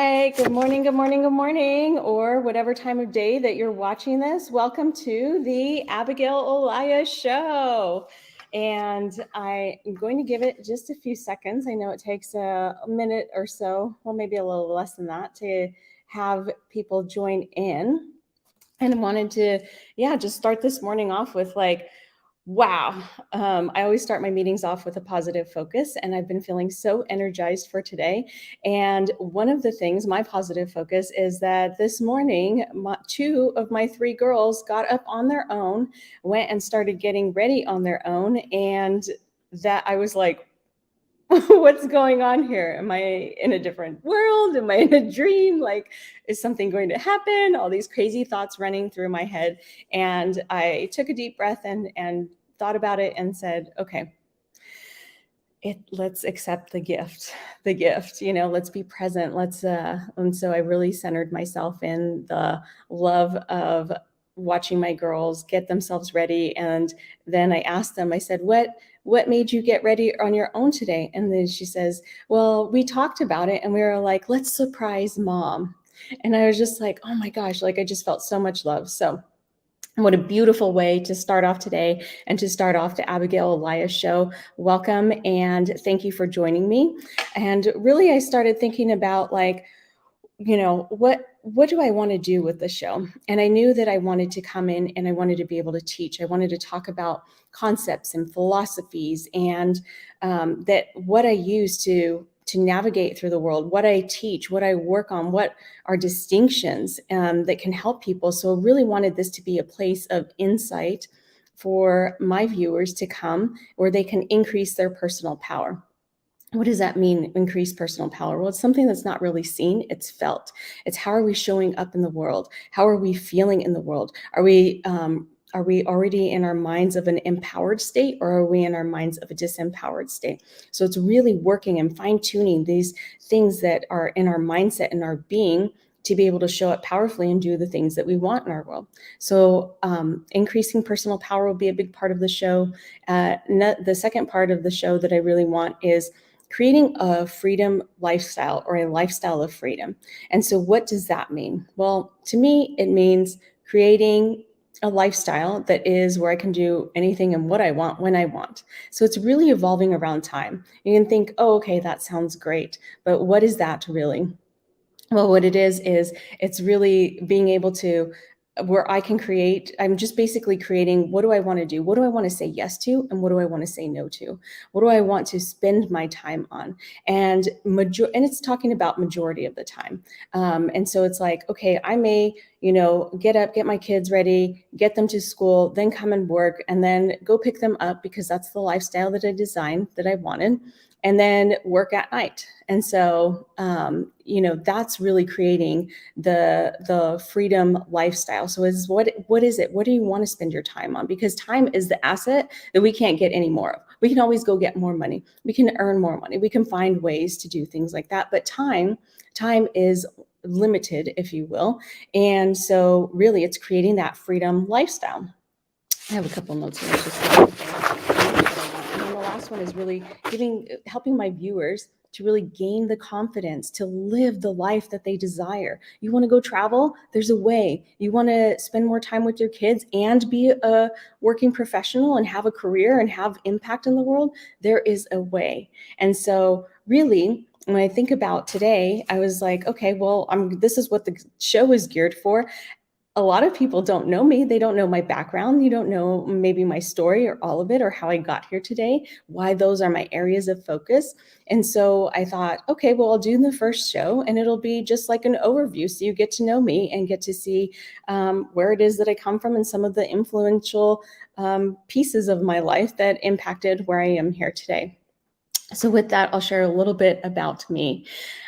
Hey, good morning, good morning, good morning, or whatever time of day that you're watching this. Welcome to the Abigail Olaya Show. And I am going to give it just a few seconds. I know it takes a minute or so, well, maybe a little less than that, to have people join in. And wanted to, just start this morning off with wow. I always start my meetings off with a positive focus, and I've been feeling so energized for today. And one of the things, my positive focus, is that this morning, two of my three girls got up on their own, went and started getting ready on their own. And that I was like, what's going on here? Am I in a different world? Am I in a dream? Like, is something going to happen? All these crazy thoughts running through my head. And I took a deep breath and thought about it and said, okay, let's accept the gift, let's be present. And so I really centered myself in the love of watching my girls get themselves ready. And then I asked them, I said, what made you get ready on your own today? And then she says, well, we talked about it and we were like, let's surprise mom. And I was just like, oh my gosh, like I just felt so much love. So what a beautiful way to start off today and to start off the Abigail Olaya Show. Welcome and thank you for joining me. And really, I started thinking about what do I want to do with the show? And I knew that I wanted to come in and I wanted to be able to teach. I wanted to talk about concepts and philosophies and that what I use to navigate through the world, what I teach, what I work on, what are distinctions that can help people. So I really wanted this to be a place of insight for my viewers to come where they can increase their personal power. What does that mean, increase personal power? Well, it's something that's not really seen, it's felt. It's how are we showing up in the world? How are we feeling in the world? Are we already in our minds of an empowered state, or are we in our minds of a disempowered state? So it's really working and fine-tuning these things that are in our mindset and our being to be able to show up powerfully and do the things that we want in our world. So increasing personal power will be a big part of the show. The second part of the show that I really want is creating a freedom lifestyle, or a lifestyle of freedom. And so what does that mean? Well, to me, it means creating a lifestyle that is where I can do anything and what I want when I want. So it's really evolving around time. You can think, oh, okay, that sounds great. But what is that really? Well, what it is it's really being able to, where I can create, I'm just basically creating, what do I want to do? What do I want to say yes to? And what do I want to say no to? What do I want to spend my time on? And it's talking about majority of the time. And so it's like, okay, I may, get up, get my kids ready, get them to school, then come and work, and then go pick them up because that's the lifestyle that I designed, that I wanted, and then work at night. And so, that's really creating the freedom lifestyle. So what is it? What do you want to spend your time on? Because time is the asset that we can't get any more of. We can always go get more money. We can earn more money. We can find ways to do things like that. But time is limited, if you will. And so really it's creating that freedom lifestyle. I have a couple notes here. And then the last one is really helping my viewers to really gain the confidence to live the life that they desire. You want to go travel? There's a way. You want to spend more time with your kids and be a working professional and have a career and have impact in the world? There is a way. And so really, when I think about today, I was like, okay, well, this is what the show is geared for. A lot of people don't know me. They don't know my background. You don't know maybe my story or all of it, or how I got here today, why those are my areas of focus. And so I thought, okay, well, I'll do the first show and it'll be just like an overview. So you get to know me and get to see where it is that I come from and some of the influential pieces of my life that impacted where I am here today. So with that, I'll share a little bit about me.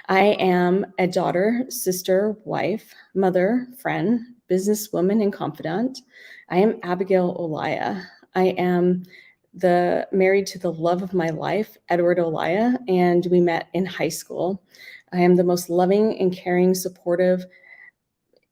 I am a daughter, sister, wife, mother, friend, businesswoman, and confidant. I am Abigail Olaya. I am married to the love of my life, Edward Olaya, and we met in high school. I am the most loving and caring, supportive,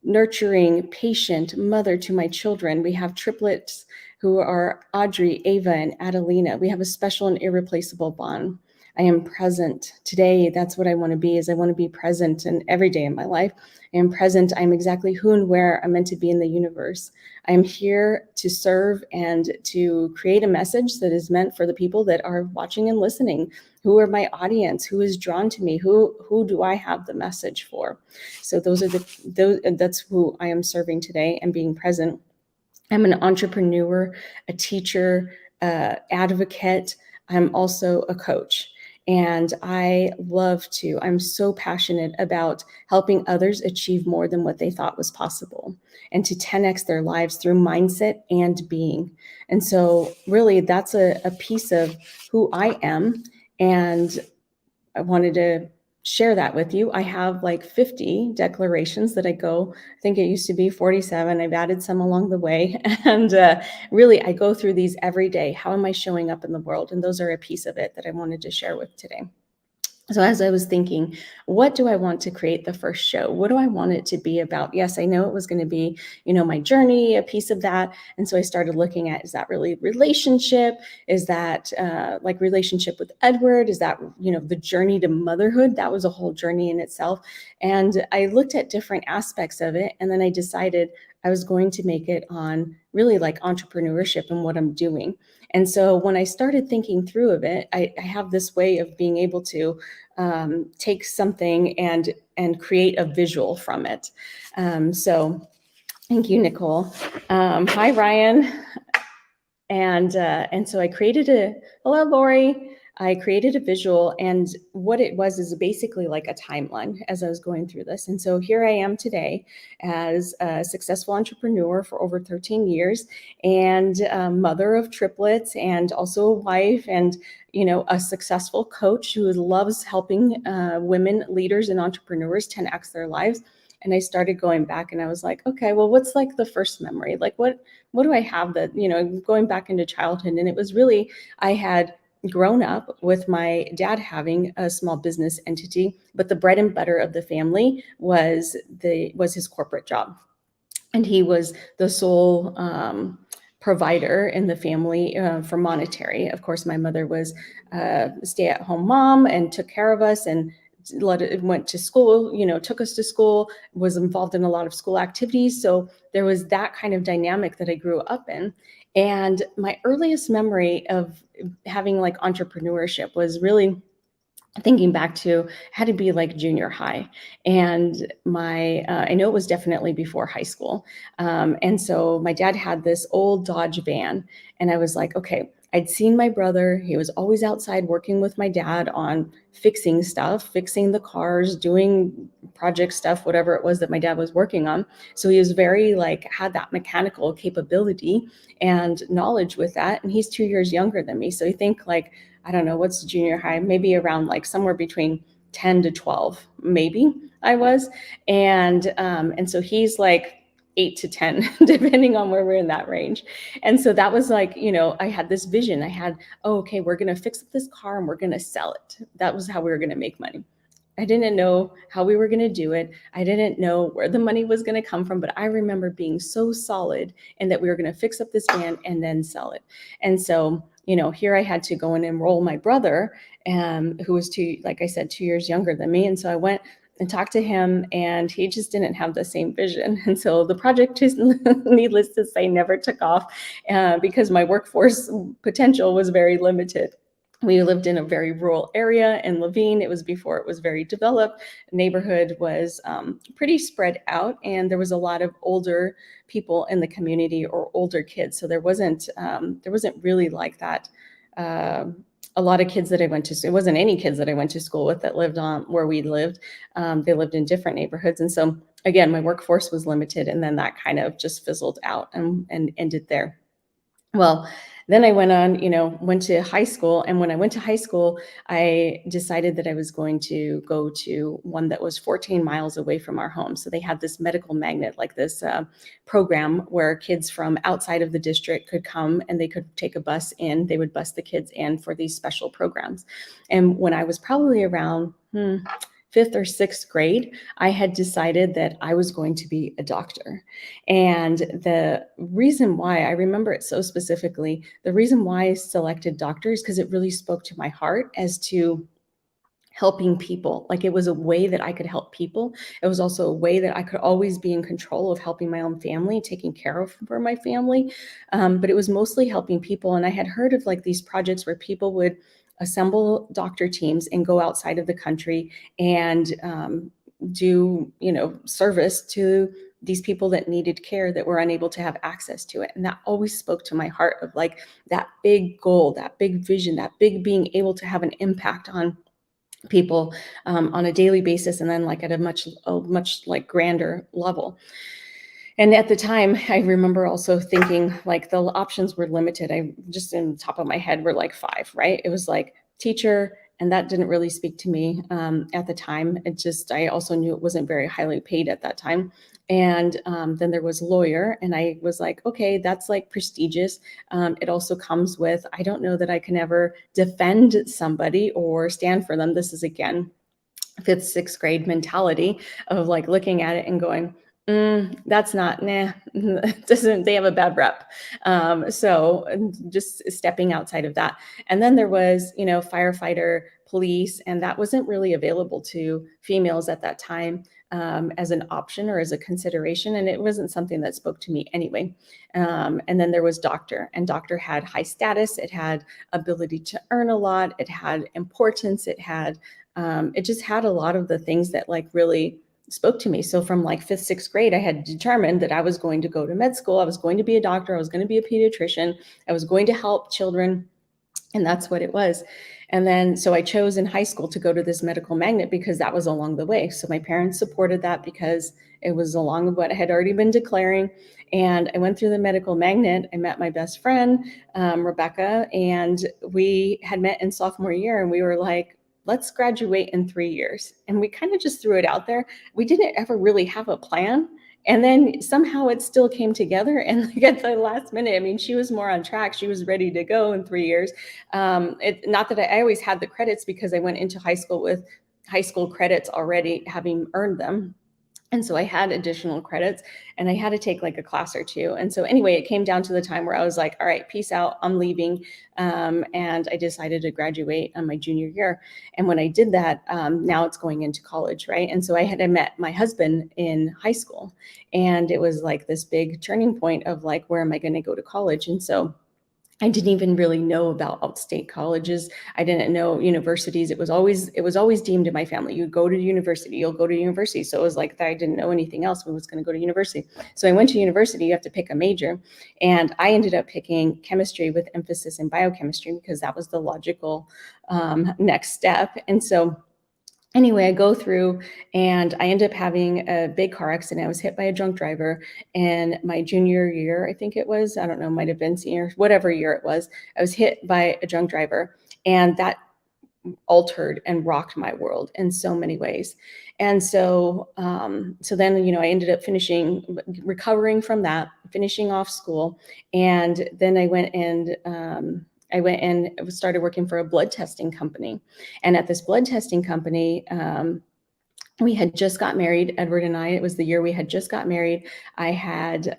nurturing, patient mother to my children. We have triplets who are Audrey, Ava, and Adelina. We have a special and irreplaceable bond. I am present. Today, that's what I want to be, is I want to be present in every day in my life. I am present. I'm exactly who and where I'm meant to be in the universe. I am here to serve and to create a message that is meant for the people that are watching and listening. Who are my audience? Who is drawn to me? Who do I have the message for? So that's who I am serving today and being present. I'm an entrepreneur, a teacher, advocate. I'm also a coach. And I'm so passionate about helping others achieve more than what they thought was possible and to 10x their lives through mindset and being. And so, really, that's a piece of who I am. And I wanted to share that with you. I have like 50 declarations that I think it used to be 47. I've added some along the way. And really, I go through these every day. How am I showing up in the world? And those are a piece of it that I wanted to share with today. So as I was thinking, what do I want to create the first show? What do I want it to be about? Yes, I know it was going to be, my journey, a piece of that. And so I started looking at, is that really relationship? Is that like relationship with Edward? Is that, the journey to motherhood? That was a whole journey in itself. And I looked at different aspects of it. And then I decided I was going to make it on really like entrepreneurship and what I'm doing. And so when I started thinking through of it, I have this way of being able to take something and create a visual from it. So thank you, Nicole. Hi, Ryan. And so I created hello, Lori. I created a visual, and what it was is basically like a timeline as I was going through this. And so here I am today as a successful entrepreneur for over 13 years and a mother of triplets and also a wife and, a successful coach who loves helping women leaders and entrepreneurs 10x their lives. And I started going back and I was like, okay, well, what's like the first memory? Like what do I have that, going back into childhood? And it was really, I had grown up with my dad having a small business entity, but the bread and butter of the family was his corporate job. And he was the sole provider in the family for monetary. Of course, my mother was a stay-at-home mom and took care of us and went to school, took us to school, was involved in a lot of school activities. So there was that kind of dynamic that I grew up in. And my earliest memory of having like entrepreneurship was really thinking back to had to be like junior high. And I know it was definitely before high school. And so my dad had this old Dodge van and I was like, okay, I'd seen my brother. He was always outside working with my dad on fixing stuff, fixing the cars, doing project stuff, whatever it was that my dad was working on. So he was very had that mechanical capability and knowledge with that. And he's 2 years younger than me. So I think I don't know, what's junior high, maybe around somewhere between 10 to 12, maybe I was. And so he's 8 to 10, depending on where we're in that range. And so that was I had this vision. I had, okay, we're going to fix up this car and we're going to sell it. That was how we were going to make money. I didn't know how we were going to do it. I didn't know where the money was going to come from, but I remember being so solid and that we were going to fix up this van and then sell it. And so, here I had to go and enroll my brother, who was like I said, 2 years younger than me. And so I went and talked to him and he just didn't have the same vision. And so the project, just needless to say, never took off because my workforce potential was very limited. We lived in a very rural area in Laveen. It was before it was very developed. The neighborhood was pretty spread out, and there was a lot of older people in the community or older kids. So there wasn't really like that. A lot of kids that I went to, it wasn't any kids that I went to school with that lived on where we lived. They lived in different neighborhoods, and so again, my workforce was limited, and then that kind of just fizzled out and ended there. Well, then I went on, went to high school. And when I went to high school, I decided that I was going to go to one that was 14 miles away from our home. So they had this medical magnet, like this program where kids from outside of the district could come and they could take a bus in. They would bus the kids in for these special programs. And when I was probably around fifth or sixth grade, I had decided that I was going to be a doctor. And the reason why, I remember it so specifically, the reason why I selected doctor is because it really spoke to my heart as to helping people. Like, it was a way that I could help people. It was also a way that I could always be in control of helping my own family, taking care of for my family. But it was mostly helping people. And I had heard of like these projects where people would assemble doctor teams and go outside of the country and do, service to these people that needed care that were unable to have access to it. And that always spoke to my heart of like that big goal, that big vision, that big being able to have an impact on people on a daily basis, and then like at a much like grander level. And at the time, I remember also thinking like the options were limited. I just, in the top of my head, were like five, right? It was like teacher, and that didn't really speak to me at the time. I also knew it wasn't very highly paid at that time. And then there was lawyer, and I was like, okay, that's like prestigious. It also comes with, I don't know that I can ever defend somebody or stand for them. This is again fifth, sixth grade mentality of like looking at it and going, that's not, nah, doesn't, they have a bad rep. So just stepping outside of that. And then there was, firefighter, police, and that wasn't really available to females at that time as an option or as a consideration. And it wasn't something that spoke to me anyway. And then there was doctor, and doctor had high status. It had ability to earn a lot. It had importance. It just had a lot of the things that like really spoke to me. So from like fifth, sixth grade, I had determined that I was going to go to med school. I was going to be a doctor. I was going to be a pediatrician. I was going to help children. And that's what it was. And then, so I chose in high school to go to this medical magnet because that was along the way. So my parents supported that because it was along what I had already been declaring. And I went through the medical magnet. I met my best friend, Rebecca, and we had met in sophomore year, and we were like, let's graduate in 3 years. And we kind of just threw it out there. We didn't ever really have a plan. And then somehow it still came together. And like at the last minute, I mean, she was more on track. She was ready to go in 3 years. Not that I always had the credits, because I went into high school with high school credits already, having earned them. And so I had additional credits, and I had to take like a class or two. And so anyway, it came down to the time where I was like, all right, peace out, I'm leaving. And I decided to graduate on my junior year. And when I did that, now it's going into college, right? And so I met my husband in high school, and it was like this big turning point of like, where am I going to go to college? And so I didn't even really know about outstate colleges. I didn't know universities. It was always deemed in my family, you go to university, you'll go to university. So it was like I didn't know anything else. I was going to go to university. So I went to university. You have to pick a major. And I ended up picking chemistry with emphasis in biochemistry because that was the logical next step. And so anyway, I go through and I end up having a big car accident. I was hit by a drunk driver in my junior year, I think it was. I don't know, might have been senior, whatever year it was. I was hit by a drunk driver, and that altered and rocked my world in so many ways. And so, so then, I ended up recovering from that, finishing off school. And then I went and started working for a blood testing company. And at this blood testing company, we had just got married, Edward and I. It was the year we had just got married. I had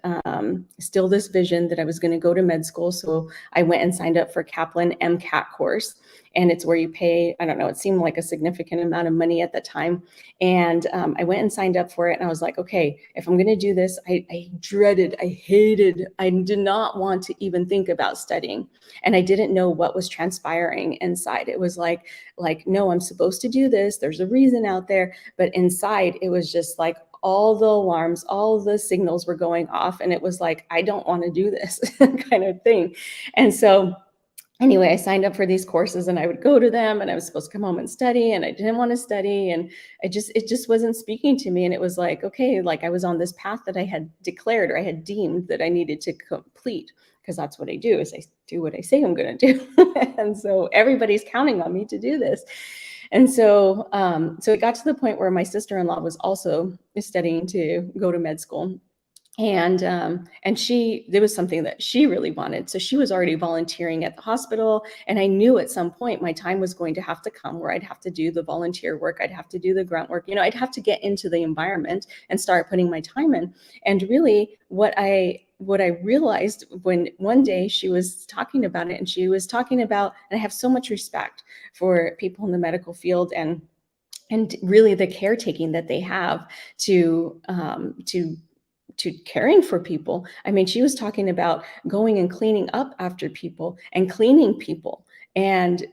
still this vision that I was going to go to med school. So I went and signed up for Kaplan MCAT course. And it's where you pay, I don't know, it seemed like a significant amount of money at the time. And I went and signed up for it. And I was like, okay, if I'm going to do this, I did not want to even think about studying. And I didn't know what was transpiring inside. It was like, no, I'm supposed to do this. There's a reason out there. But inside, it was just like all the alarms, all the signals were going off. And it was like, I don't want to do this kind of thing. And so anyway, I signed up for these courses, and I would go to them, and I was supposed to come home and study, and I didn't want to study. And it just wasn't speaking to me. And it was like, okay, like I was on this path that I had declared, or I had deemed that I needed to complete, because that's what I do, is I do what I say I'm going to do. And so everybody's counting on me to do this. And so, so it got to the point where my sister-in-law was also studying to go to med school. And she, there was something that she really wanted. So she was already volunteering at the hospital. And I knew at some point my time was going to have to come where I'd have to do the volunteer work. I'd have to do the grunt work. I'd have to get into the environment and start putting my time in. And really what I realized when one day she was talking about it, and she was talking about, and I have so much respect for people in the medical field, and really the caretaking that they have to caring for people. I mean, she was talking about going and cleaning up after people and cleaning people and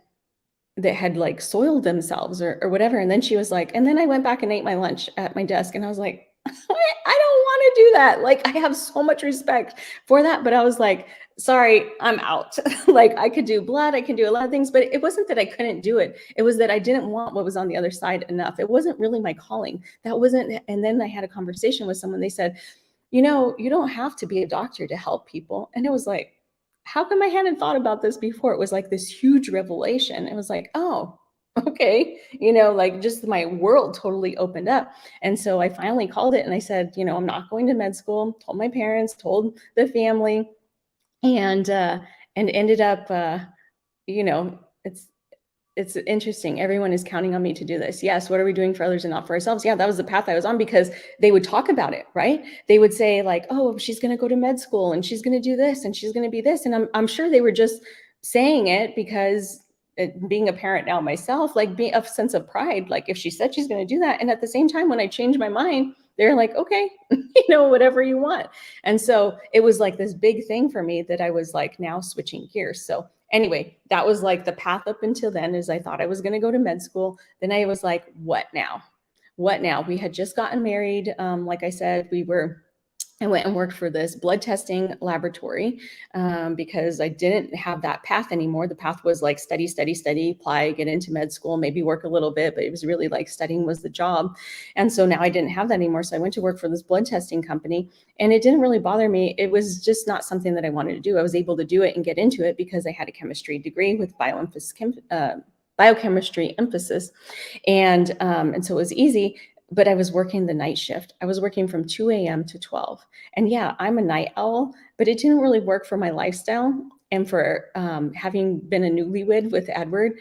that had like soiled themselves or whatever. And then she was like, and then I went back and ate my lunch at my desk. And I was like, I don't want to do that. Like, I have so much respect for that. But I was like, sorry, I'm out. Like, I could do blood, I can do a lot of things, but it wasn't that I couldn't do it. It was that I didn't want what was on the other side enough. It wasn't really my calling. That wasn't. And then I had a conversation with someone. They said, you don't have to be a doctor to help people. And it was like, how come I hadn't thought about this before? It was like this huge revelation. It was like, oh, okay. Like just my world totally opened up. And so I finally called it and I said, I'm not going to med school, told my parents, told the family, and ended up, you know, it's, it's interesting. Everyone is counting on me to do this. Yes. What are we doing for others and not for ourselves? Yeah, that was the path I was on, because they would talk about it, right? They would say like, oh, she's going to go to med school and she's going to do this and she's going to be this. And I'm sure they were just saying it because being a parent now myself, like being a sense of pride, like if she said she's going to do that. And at the same time, when I changed my mind, they're like, okay, whatever you want. And so it was like this big thing for me that I was like now switching gears. So anyway, that was like the path up until then, is I thought I was going to go to med school. Then I was like, what now? What now? We had just gotten married. Like I said, I went and worked for this blood testing laboratory because I didn't have that path anymore. The path was like study, apply, get into med school, maybe work a little bit, but it was really like studying was the job. And so now I didn't have that anymore. So I went to work for this blood testing company, and it didn't really bother me. It was just not something that I wanted to do. I was able to do it and get into it because I had a chemistry degree with biochemistry emphasis. And so it was easy. But I was working the night shift. I was working from 2 a.m. to 12. And yeah, I'm a night owl, but it didn't really work for my lifestyle. And for having been a newlywed with Edward,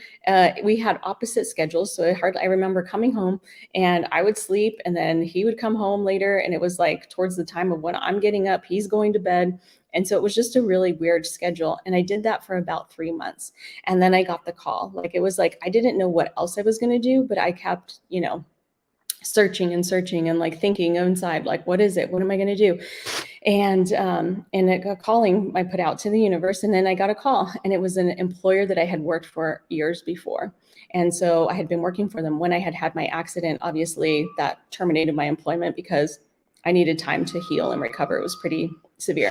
we had opposite schedules. So I remember coming home and I would sleep, and then he would come home later. And it was like towards the time of when I'm getting up, he's going to bed. And so it was just a really weird schedule. And I did that for about 3 months. And then I got the call. Like, it was like, I didn't know what else I was going to do, but I kept, searching and like thinking inside, like, what is it? What am I going to do? And a calling I put out to the universe, and then I got a call, and it was an employer that I had worked for years before. And so I had been working for them when I had my accident. Obviously, that terminated my employment because I needed time to heal and recover. It was pretty severe.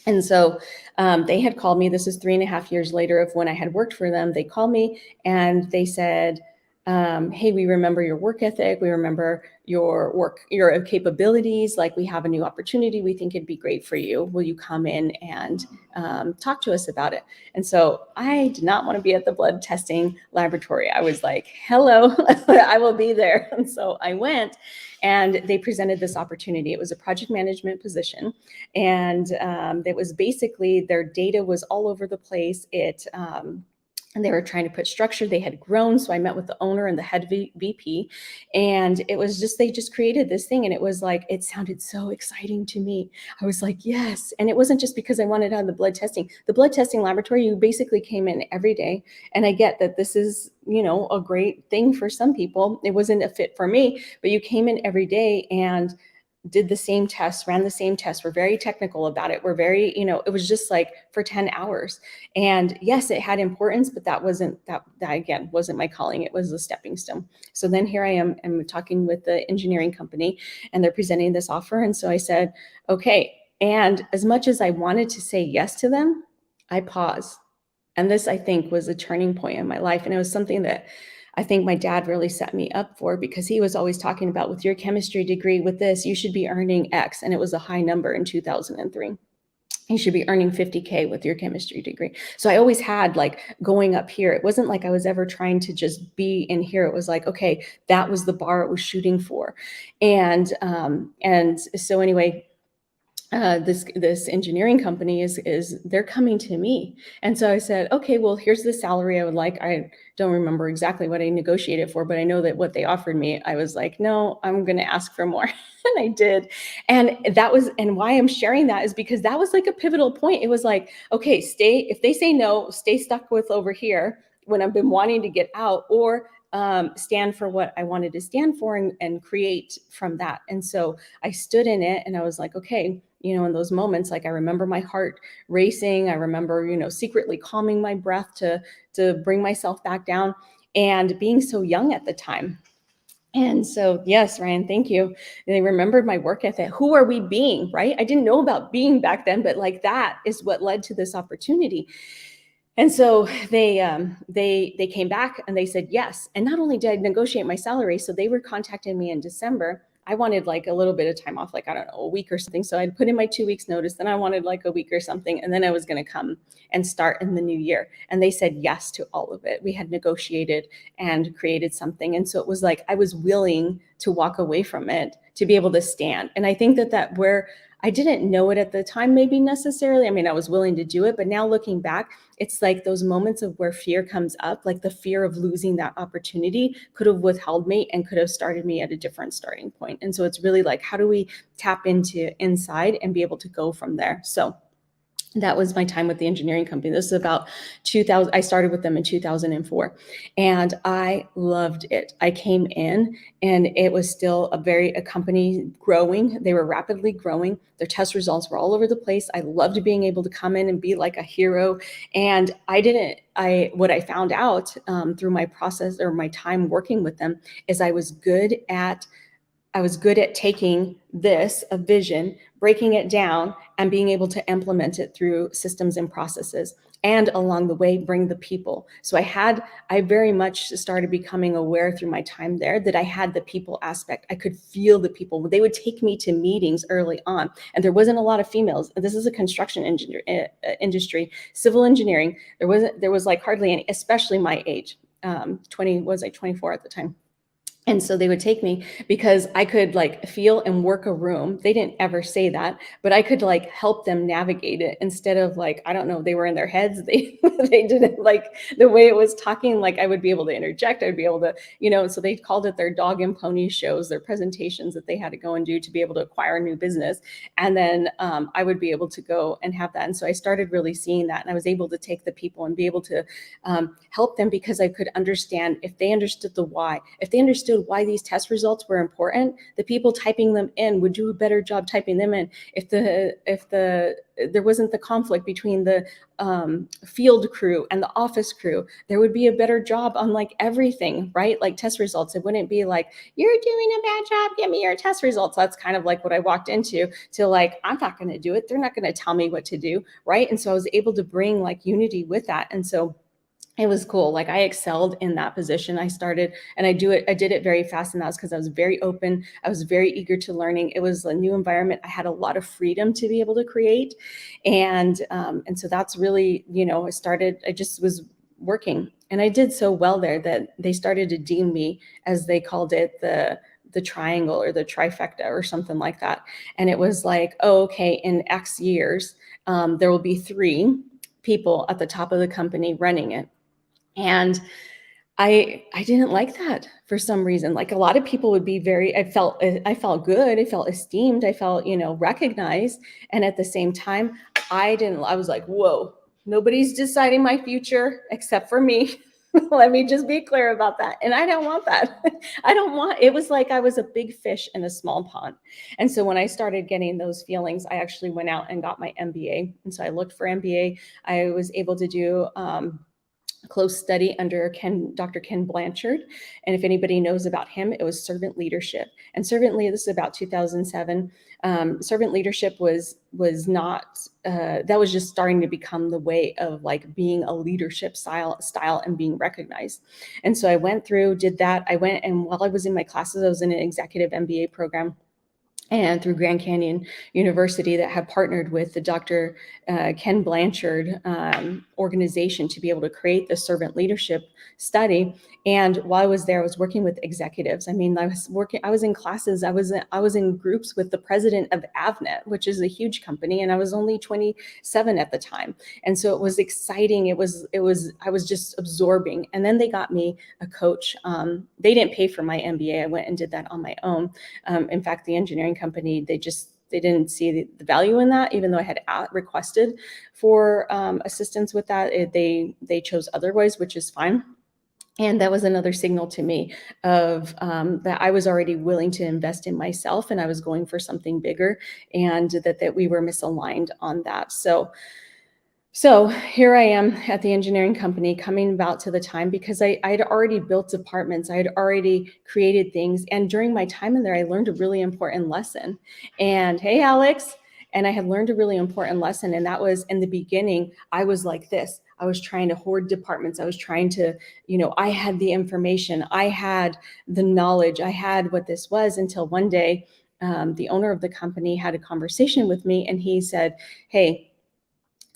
And so they had called me. This is 3.5 years later of when I had worked for them. They called me and they said, hey, we remember your work ethic. We remember your capabilities. Like, we have a new opportunity. We think it'd be great for you. Will you come in and talk to us about it? And so I did not want to be at the blood testing laboratory. I was like, hello, I will be there. And so I went, and they presented this opportunity. It was a project management position. And it was basically, their data was all over the place. And they were trying to put structure. They had grown. So I met with the owner and the head VP. And it was just, they just created this thing. And it was like, it sounded so exciting to me. I was like, yes. And it wasn't just because I wanted out of the blood testing. The blood testing laboratory, you basically came in every day. And I get that this is, a great thing for some people. It wasn't a fit for me, but you came in every day and did the same tests, ran the same tests. We're very technical about it. We're very, it was just like for 10 hours. And yes, it had importance, but that again, wasn't my calling. It was a stepping stone. So then here I am, I'm talking with the engineering company, and they're presenting this offer. And so I said, okay. And as much as I wanted to say yes to them, I paused. And this, I think, was a turning point in my life. And it was something that I think my dad really set me up for, because he was always talking about, with your chemistry degree, with this, you should be earning X. And it was a high number in 2003. You should be earning 50K with your chemistry degree. So I always had like going up here. It wasn't like I was ever trying to just be in here. It was like, okay, that was the bar it was shooting for. And so anyway, this engineering company is they're coming to me. And so I said, okay, well, here's the salary I would like. I don't remember exactly what I negotiated for, but I know that what they offered me, I was like, no, I'm going to ask for more. And I did. And why I'm sharing that is because that was like a pivotal point. It was like, okay, if they say no, stay stuck with over here when I've been wanting to get out, or stand for what I wanted to stand for, and create from that. And so I stood in it, and I was like, okay, in those moments, like I remember my heart racing. I remember, secretly calming my breath to bring myself back down, and being so young at the time. And so, yes, Ryan, thank you. They remembered my work ethic. Who are we being, right? I didn't know about being back then, but like that is what led to this opportunity. And so they came back and they said yes. And not only did I negotiate my salary, so they were contacting me in December. I wanted like a little bit of time off, like, I don't know, a week or something. So I'd put in my 2 weeks notice, then I wanted like a week or something. And then I was going to come and start in the new year. And they said yes to all of it. We had negotiated and created something. And so it was like, I was willing to walk away from it to be able to stand. And I think that where I didn't know it at the time, maybe necessarily. I mean, I was willing to do it, but now looking back, it's like those moments of where fear comes up, like the fear of losing that opportunity could have withheld me and could have started me at a different starting point. And so it's really like, how do we tap into inside and be able to go from there? So that was my time with the engineering company. This is about 2000. I started with them in 2004, and I loved it. I came in, and it was still a company growing. They were rapidly growing. Their test results were all over the place. I loved being able to come in and be like a hero. And what I found out through my process, or my time working with them, is I was good at taking a vision, breaking it down, and being able to implement it through systems and processes, and along the way, bring the people. So I very much started becoming aware through my time there that I had the people aspect. I could feel the people. They would take me to meetings early on, and there wasn't a lot of females. This is a construction industry, civil engineering. There was like hardly any, especially my age. 24 at the time. And so they would take me because I could like feel and work a room. They didn't ever say that, but I could like help them navigate it, instead of like, I don't know, they were in their heads. They didn't like the way it was talking. Like I would be able to interject. I'd be able to, so they called it their dog and pony shows, their presentations that they had to go and do to be able to acquire new business. And then I would be able to go and have that. And so I started really seeing that, and I was able to take the people and be able to help them, because I could understand, if they understood the why, if they understood why these test results were important, the people typing them in would do a better job typing them in. If there wasn't the conflict between the field crew and the office crew, there would be a better job on like everything, right? Like test results. It wouldn't be like, you're doing a bad job, give me your test results. That's kind of like what I walked into, to like, I'm not going to do it. They're not going to tell me what to do, right? And so I was able to bring like unity with that. And so it was cool. Like I excelled in that position. I started, and I did it very fast. And that was because I was very open. I was very eager to learning. It was a new environment. I had a lot of freedom to be able to create. And so that's really, I just was working, and I did so well there that they started to deem me, as they called it, the triangle or the trifecta or something like that. And it was like, oh, okay, in X years, there will be 3 people at the top of the company running it. And I didn't like that for some reason. Like a lot of people would be I felt good. I felt esteemed. I felt, recognized. And at the same time, I was like, whoa, nobody's deciding my future except for me. Let me just be clear about that. And I don't want that. It was like I was a big fish in a small pond. And so when I started getting those feelings, I actually went out and got my MBA. And so I looked for MBA. I was able to do close study under Dr. Ken Blanchard. And if anybody knows about him, it was servant leadership. And this is about 2007. Servant leadership was not, that was just starting to become the way of like being a leadership style and being recognized. And so I went through, did that. And while I was in my classes, I was in an executive MBA program. and through Grand Canyon University that have partnered with the Dr. Ken Blanchard organization to be able to create the servant leadership study. And while I was there, I was working with executives. I mean, I was in classes, I was in groups with the president of Avnet, which is a huge company, and I was only 27 at the time. And so it was exciting. I was just absorbing. And then they got me a coach. They didn't pay for my MBA. I went and did that on my own. In fact, the engineering company, they didn't see the value in that, even though I had requested for assistance with that. They chose otherwise, which is fine. And that was another signal to me of that I was already willing to invest in myself, and I was going for something bigger, and that we were misaligned on that. So here I am at the engineering company, coming about to the time, because I'd already built departments, I had already created things. And during my time in there, I learned a really important lesson. And hey, Alex, and I had learned a really important lesson. And that was, in the beginning, I was like this. I was trying to hoard departments. I was trying to, I had the information, I had the knowledge, I had what this was, until one day, the owner of the company had a conversation with me, and he said, hey,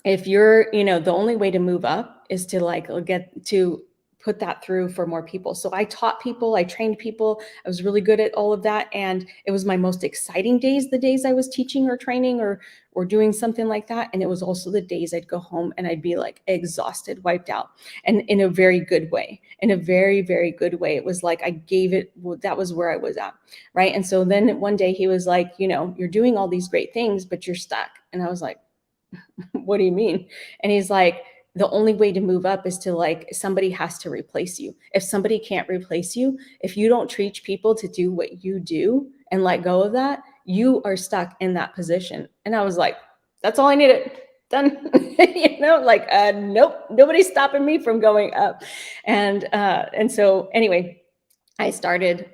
if you're, the only way to move up is to get to put that through for more people. So I taught people, I trained people, I was really good at all of that. And it was my most exciting days, the days I was teaching or training or doing something like that. And it was also the days I'd go home and I'd be like exhausted, wiped out, and in a very good way, in a very, very good way. It was like I gave it, that was where I was at. Right. And so then one day he was like, you're doing all these great things, but you're stuck. And I was like, what do you mean? And he's like, the only way to move up is to somebody has to replace you. If somebody can't replace you, if you don't teach people to do what you do and let go of that, you are stuck in that position. And I was like, that's all I needed. Done. Nope, nobody's stopping me from going up. And so anyway, I started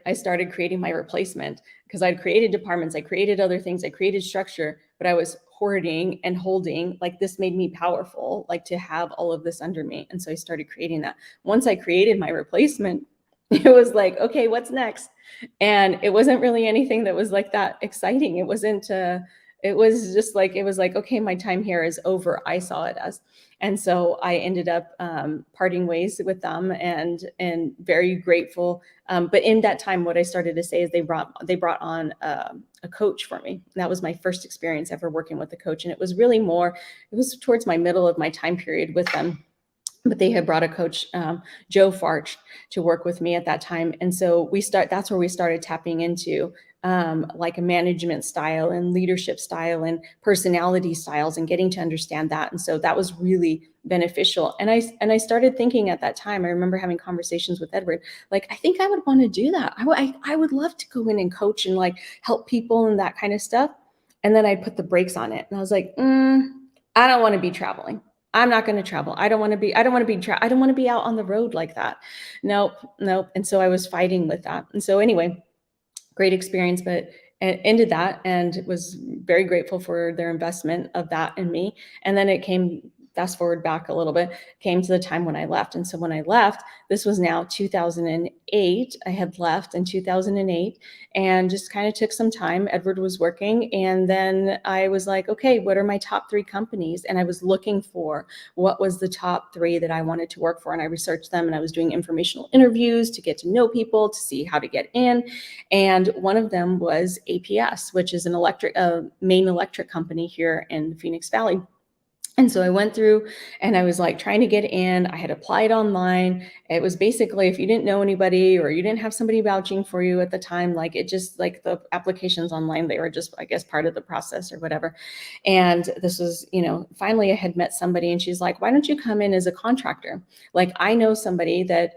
creating my replacement, because I'd created departments, I created other things, I created structure, but I was hoarding and holding. Like, this made me powerful, like to have all of this under me. And so I started creating that. Once I created my replacement, it was like, okay, what's next? And it wasn't really anything that was like that exciting. It wasn't, it was just like, okay, my time here is over. I saw it as. And so I ended up parting ways with them, and very grateful. But in that time, what I started to say is they brought on a coach for me. And that was my first experience ever working with a coach. And it was towards my middle of my time period with them. But they had brought a coach, Joe Farch, to work with me at that time. And so that's where we started tapping into like a management style and leadership style and personality styles, and getting to understand that. And so that was really beneficial. And I started thinking at that time, I remember having conversations with Edward, like, I think I would want to do that. I would love to go in and coach and like help people and that kind of stuff. And then I put the brakes on it. And I was like, I don't want to be traveling. I'm not going to travel. I don't want to be out on the road like that. Nope. And so I was fighting with that. And so anyway, great experience, but ended that, and was very grateful for their investment of that in me. And then fast forward back a little bit, came to the time when I left. And so when I left, this was now 2008. I had left in 2008 and just kind of took some time. Edward was working. And then I was like, okay, what are my top 3 companies? And I was looking for what was the top 3 that I wanted to work for. And I researched them, and I was doing informational interviews to get to know people, to see how to get in. And one of them was APS, which is an main electric company here in the Phoenix Valley. And so I went through and I was like trying to get in. I had applied online. It was basically, if you didn't know anybody or you didn't have somebody vouching for you at the time, like it just like the applications online, they were just, I guess, part of the process or whatever. And this was, finally I had met somebody, and she's like, why don't you come in as a contractor? Like, I know somebody that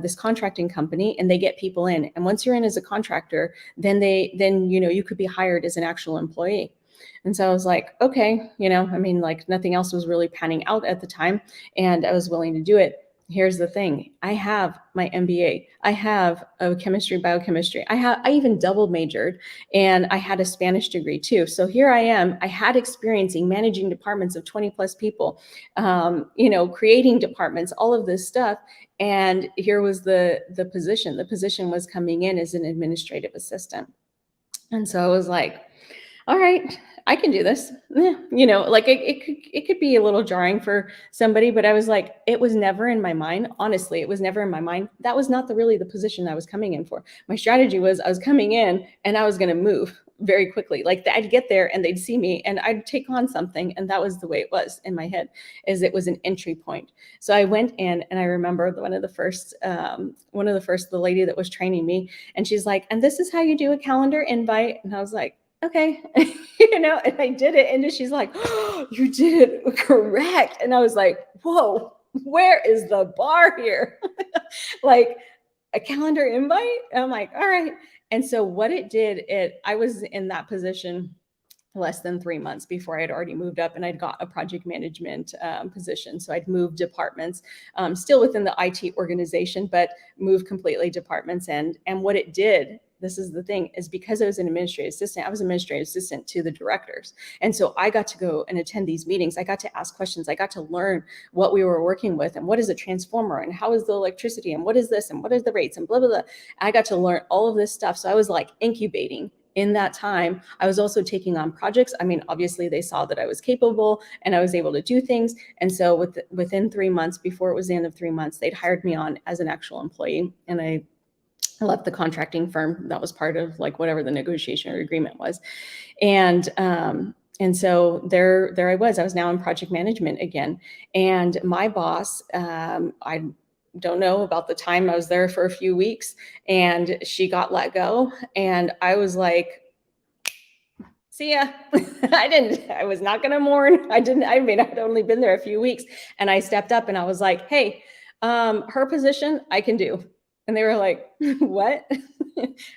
this contracting company, and they get people in. And once you're in as a contractor, then you could be hired as an actual employee. And so I was like, okay, like nothing else was really panning out at the time, and I was willing to do it. Here's the thing. I have my MBA. I have a biochemistry. I even double majored, and I had a Spanish degree too. So here I am. I had experience in managing departments of 20 plus people, creating departments, all of this stuff. And here was the position. The position was coming in as an administrative assistant. And so I was like, all right, I can do this. Like it could be a little jarring for somebody, but I was like, it was never in my mind. Honestly, it was never in my mind. That was not really the position I was coming in for. My strategy was I was coming in and I was going to move very quickly. Like I'd get there and they'd see me and I'd take on something. And that was the way it was in my head, is it was an entry point. So I went in and I remember the lady that was training me, and she's like, and this is how you do a calendar invite. And I was like, okay, and I did it. And she's like, oh, you did it correct. And I was like, whoa, where is the bar here? Like a calendar invite? I'm like, all right. And so what it did, I was in that position less than 3 months before I had already moved up, and I'd got a project management position. So I'd moved departments, still within the IT organization, but moved completely departments. And what it did, this is the thing, is because I was an administrative assistant, I was administrative assistant to the directors. And so I got to go and attend these meetings. I got to ask questions. I got to learn what we were working with and what is a transformer and how is the electricity and what is this and what is the rates and blah, blah, blah. I got to learn all of this stuff. So I was like incubating. In that time, I was also taking on projects. I mean, obviously they saw that I was capable and I was able to do things. And so within 3 months, before it was the end of 3 months, they'd hired me on as an actual employee. And I left the contracting firm. That was part of like whatever the negotiation or agreement was. And so there I was now in project management again. And my boss, I don't know about the time, I was there for a few weeks and she got let go. And I was like, see ya. I was not going to mourn. I'd only been there a few weeks, and I stepped up and I was like, hey, her position I can do. And they were like, what?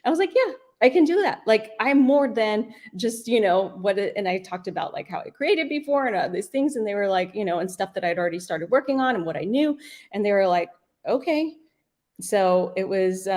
I was like, yeah, I can do that. Like, I'm more than just, and I talked about like how I created before and these things. And they were like, and stuff that I'd already started working on and what I knew. And they were like, okay. So it was,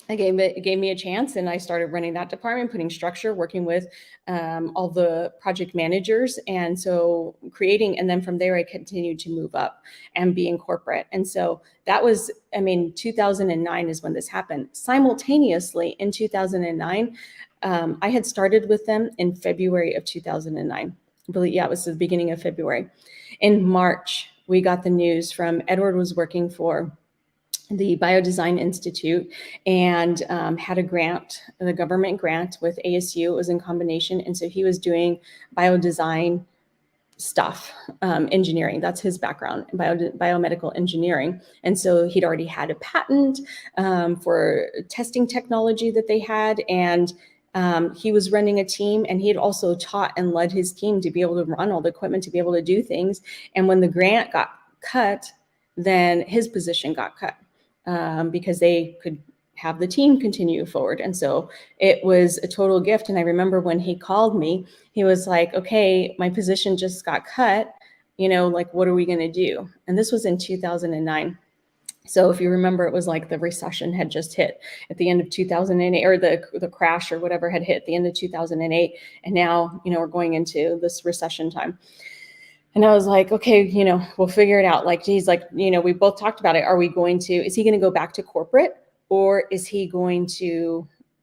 it gave me a chance, and I started running that department, putting structure, working with all the project managers. And so creating, and then from there, I continued to move up and be in corporate. And so that was, 2009 is when this happened. Simultaneously in 2009, I had started with them in February of 2009. I believe, yeah, it was the beginning of February. In March, we got the news from Edward was working for the Biodesign Institute and had a grant, the government grant with ASU. It was in combination. And so he was doing biodesign stuff, engineering. That's his background, biomedical engineering. And so he'd already had a patent for testing technology that they had. And he was running a team, and he had also taught and led his team to be able to run all the equipment, to be able to do things. And when the grant got cut, then his position got cut. Because they could have the team continue forward. And so it was a total gift. And I remember when he called me, he was like, okay, my position just got cut, like, what are we going to do? And this was in 2009. So if you remember, it was like the recession had just hit at the end of 2008, or the crash or whatever had hit at the end of 2008. And now, we're going into this recession time. And I was like, okay, we'll figure it out. Like, he's like, we both talked about it. Is he going to go back to corporate, or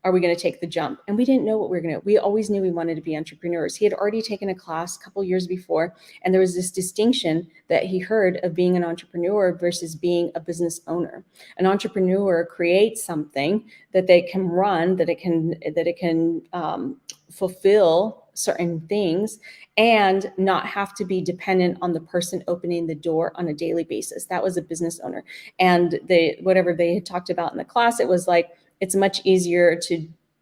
are we going to take the jump? And we didn't know what we always knew we wanted to be entrepreneurs. He had already taken a class a couple years before, and there was this distinction that he heard of being an entrepreneur versus being a business owner. An entrepreneur creates something that they can run, that it can fulfill certain things and not have to be dependent on the person opening the door on a daily basis. That was a business owner. And whatever they had talked about in the class, it was like, it's much easier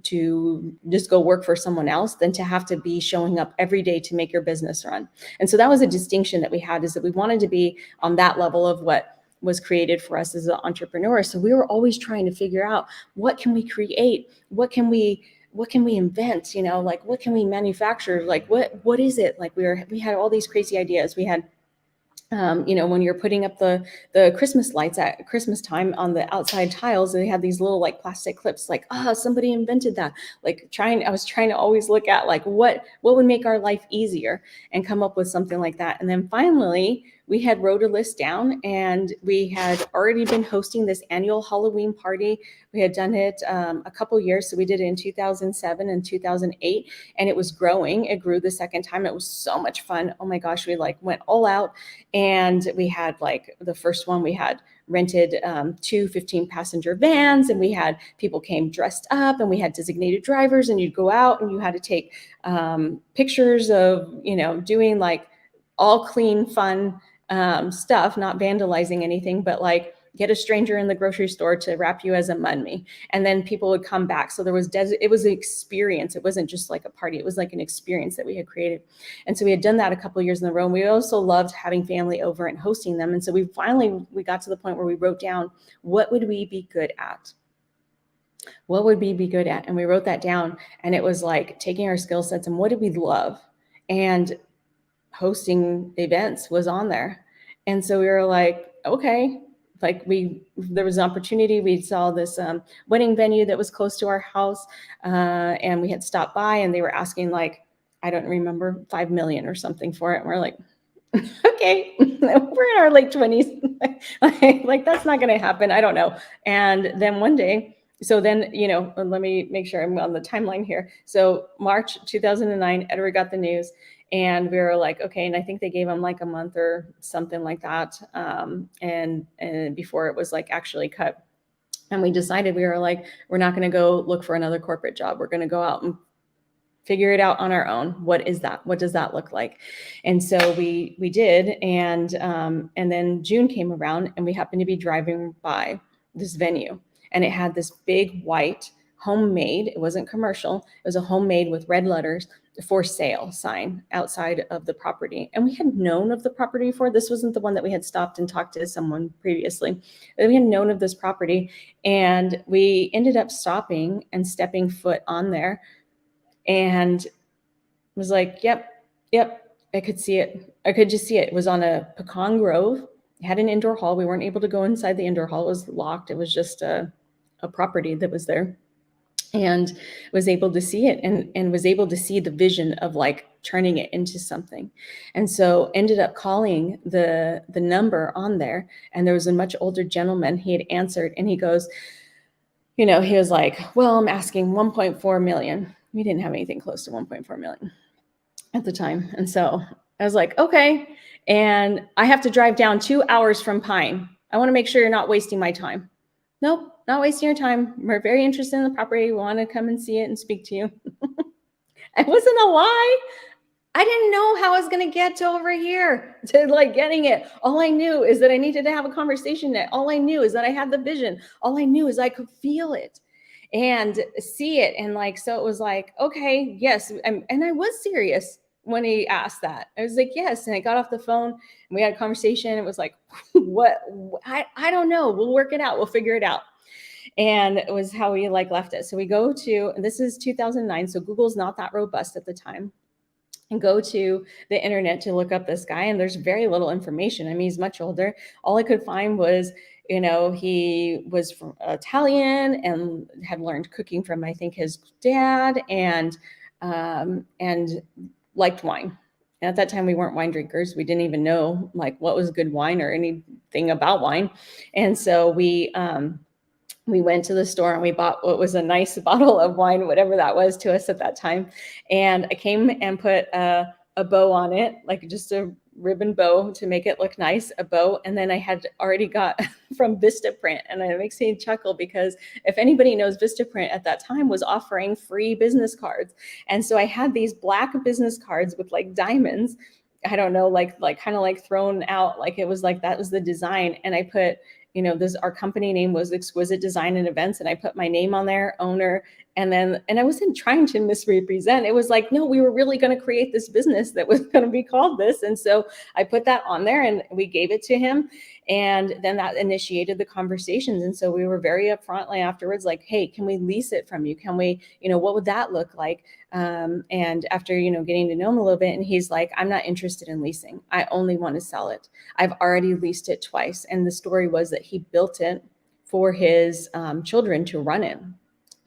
to just go work for someone else than to have to be showing up every day to make your business run. And so that was a distinction that we had, is that we wanted to be on that level of what was created for us as an entrepreneur. So we were always trying to figure out, what can we create? What can we invent? Like, what can we manufacture? Like, what is it? Like, we had all these crazy ideas. We had, when you're putting up the Christmas lights at Christmas time on the outside tiles, they had these little like plastic clips, like, somebody invented that. Like, I was trying to always look at like, what would make our life easier, and come up with something like that. And then finally, we had wrote a list down, and we had already been hosting this annual Halloween party. We had done it a couple years. So we did it in 2007 and 2008, and it was growing. It grew the second time. It was so much fun. Oh my gosh, we like went all out, and we had like the first one we had rented 2 15-passenger vans, and we had people came dressed up, and we had designated drivers, and you'd go out and you had to take pictures of, doing like all clean, fun stuff, not vandalizing anything, but like get a stranger in the grocery store to wrap you as a mummy. And then people would come back. So there was, it was an experience. It wasn't just like a party. It was like an experience that we had created. And so we had done that a couple of years in a row. And we also loved having family over and hosting them. And so we got to the point where we wrote down, what would we be good at? What would we be good at? And we wrote that down, and it was like taking our skill sets and what did we love? And hosting events was on there. And so we were like, okay, like there was an opportunity. We saw this wedding venue that was close to our house, and we had stopped by, and they were asking like, I don't remember, 5 million or something for it. And we're like, okay, we're in our late 20s. like that's not going to happen. I don't know. And then one day, so then, let me make sure I'm on the timeline here. So March 2009, Edward got the news, and we were like, okay. And I think they gave him like a month or something like that. And before it was like actually cut. And we decided, we were like, we're not going to go look for another corporate job. We're going to go out and figure it out on our own. What is that? What does that look like? And so we did. And then June came around, and we happened to be driving by this venue, and it had this big white homemade, it wasn't commercial, it was a homemade with red letters, for sale sign outside of the property. And we had known of the property before. This wasn't the one that we had stopped and talked to someone previously. We had known of this property, and we ended up stopping and stepping foot on there, and was like, yep, I could see it. I could just see it. It was on a pecan grove. It had an indoor hall. We weren't able to go inside the indoor hall. It was locked. It was just a property that was there, and was able to see it, and was able to see the vision of like turning it into something. And so ended up calling the number on there, and there was a much older gentleman. He had answered, and he goes, he was like, well, I'm asking 1.4 million. We didn't have anything close to 1.4 million at the time. And so I was like, okay. And I have to drive down 2 hours from Pine. I want to make sure you're not wasting my time. Nope, not wasting your time. We're very interested in the property. We want to come and see it and speak to you. It wasn't a lie. I didn't know how I was going to get to over here to like getting it. All I knew is that I needed to have a conversation. All I knew is that I had the vision. All I knew is I could feel it and see it. And like, so it was like, okay, yes. And I was serious when he asked that. I was like, yes. And I got off the phone, and we had a conversation. It was like, what? I don't know. We'll work it out. We'll figure it out. And it was how we like left it. So we go to, and this is 2009. So Google's not that robust at the time. And go to the internet to look up this guy, and there's very little information. I mean, he's much older. All I could find was, he was from Italian and had learned cooking from, I think, his dad, and liked wine. And at that time, we weren't wine drinkers. We didn't even know like what was good wine or anything about wine. And so we went to the store, and we bought what was a nice bottle of wine, whatever that was to us at that time. And I came and put a bow on it, like just a ribbon bow to make it look nice, a bow. And then I had already got from Vistaprint, and it makes me chuckle because if anybody knows, Vistaprint at that time was offering free business cards. And so I had these black business cards with like diamonds, I don't know, like kind of like thrown out, like it was like, that was the design. And I put, our company name was Exquisite Design and Events. And I put my name on there, owner. And I wasn't trying to misrepresent. It was like, no, we were really going to create this business that was going to be called this. And so I put that on there, and we gave it to him. And then that initiated the conversations. And so we were very upfront afterwards, like, hey, can we lease it from you? Can we, what would that look like? And after, getting to know him a little bit, and he's like, I'm not interested in leasing. I only want to sell it. I've already leased it twice. And the story was that he built it for his children to run in.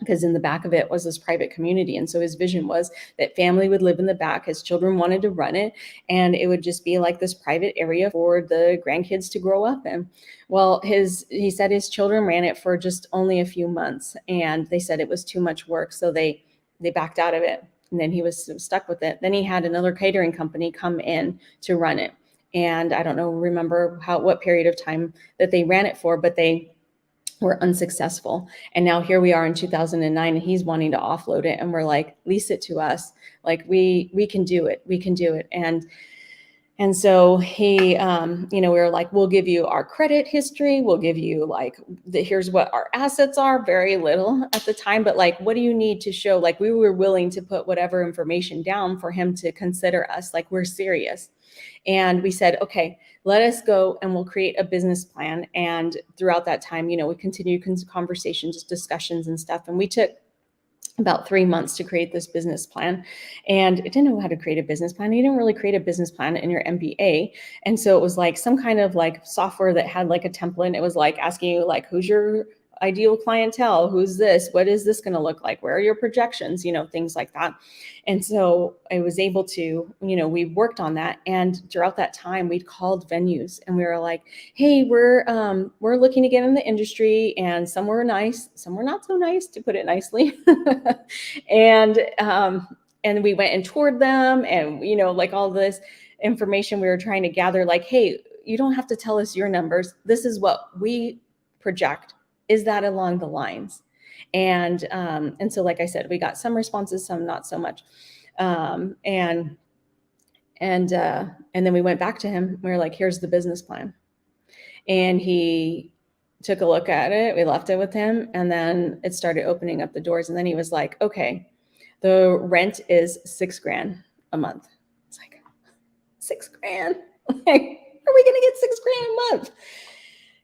because in the back of it was this private community. And so his vision was that family would live in the back. His children wanted to run it, and it would just be like this private area for the grandkids to grow up in. Well, he said his children ran it for just only a few months, and they said it was too much work, so they backed out of it. And then he was stuck with it. Then he had another catering company come in to run it. And I don't know, remember what period of time that they ran it for, but they were unsuccessful. And now here we are in 2009, and he's wanting to offload it. And we're like, lease it to us. Like we can do it. We can do it. And so he, we were like, we'll give you our credit history. We'll give you like, here's what our assets are. Very little at the time, but like, what do you need to show? Like we were willing to put whatever information down for him to consider us. Like we're serious. And we said, okay, let us go and we'll create a business plan. And throughout that time, we continued conversations, discussions and stuff. And we took about 3 months to create this business plan. And I didn't know how to create a business plan. You didn't really create a business plan in your MBA. And so it was like some kind of like software that had like a template. It was like asking you like, who's your ideal clientele? Who's this? What is this going to look like? Where are your projections? Things like that. And so I was able to, we worked on that. And throughout that time, we'd called venues and we were like, hey, we're looking to get in the industry, and some were nice, some were not so nice, to put it nicely. And we went and toured them, and, like all this information we were trying to gather, like, hey, you don't have to tell us your numbers. This is what we project. Is that along the lines? And so, like I said, we got some responses, some not so much. And then we went back to him. We were like, here's the business plan. And he took a look at it. We left it with him. And then it started opening up the doors. And then he was like, okay, the rent is $6,000 a month. It's like, $6,000? Like, are we going to get $6,000 a month?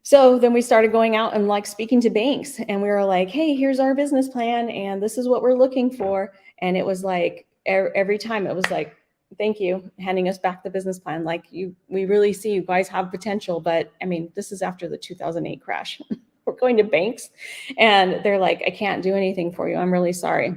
So then we started going out and like speaking to banks, and we were like, hey, here's our business plan, and this is what we're looking for. And it was like every time it was like, thank you, handing us back the business plan. Like, we really see you guys have potential. But I mean, this is after the 2008 crash. We're going to banks and they're like, I can't do anything for you. I'm really sorry.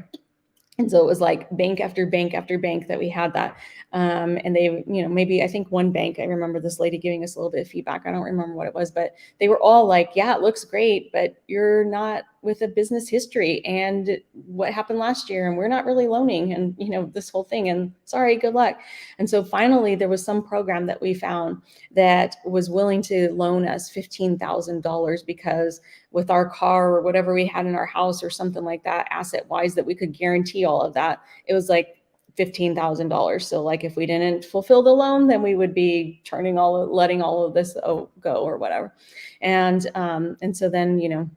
And so it was like bank after bank after bank that we had that. And they, maybe I think one bank, I remember this lady giving us a little bit of feedback. I don't remember what it was, but they were all like, yeah, it looks great, but you're not with a business history, and what happened last year, and we're not really loaning, and this whole thing, and sorry, good luck. And so finally there was some program that we found that was willing to loan us $15,000, because with our car or whatever we had in our house or something like that, asset wise, that we could guarantee all of that. It was like $15,000. So like if we didn't fulfill the loan, then we would be letting all of this go or whatever. And so then,